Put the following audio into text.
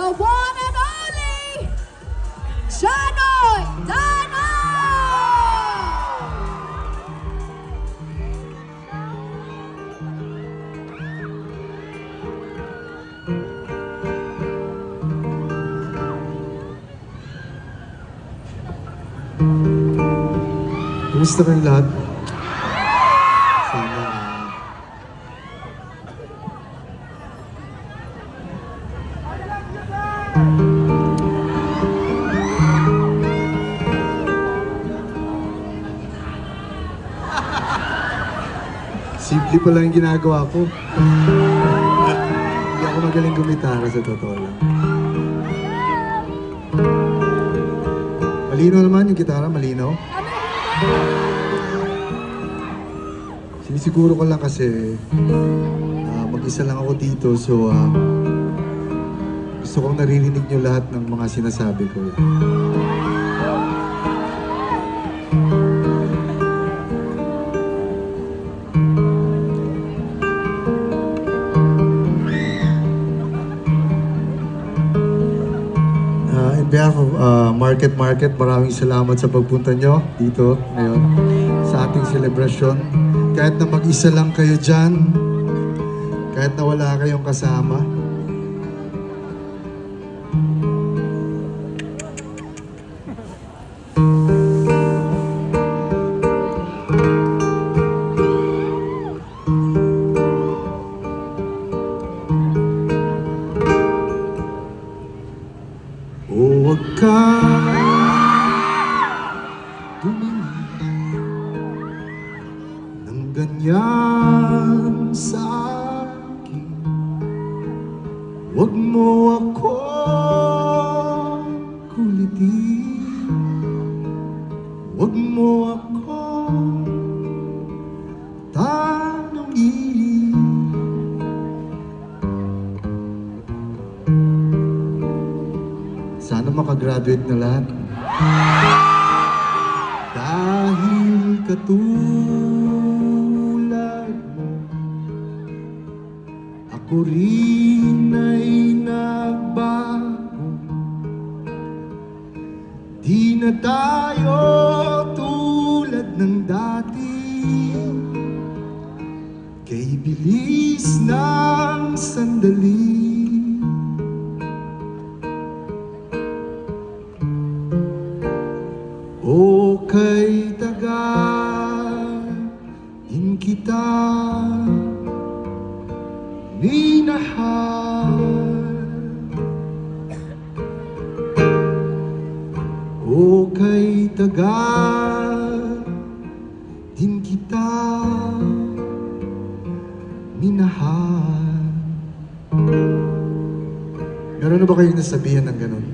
the one and only Janoy Dana! Kumusta kayong lahat? Sana simple pa lang yung ginagawa ko. Hindi ako magaling gumitara sa totoo lang. Malinaw naman yung gitara, malinaw. Sinisiguro ko lang kasi mag-isa lang ako dito, so gusto kong naririnig nyo lahat ng mga sinasabi ko. In behalf of Market, maraming salamat sa pagpunta nyo dito ngayon sa ating selebrasyon. Kahit na mag-isa lang kayo dyan, kahit na wala kayong kasama, huwag ka tumingin ng ganyan sa akin. Huwag mo ako kulitin. Huwag mo ako tanungin. Sana makagraduate na lahat. Dahil katulad mo, ako rin ay nagbago. Di na tayo tulad ng dati, kay bilis ng sandali. O kay tagal din kita minahal. O kay tagal din kita minahal. Meron na ba kayong nasabihan ng ganun?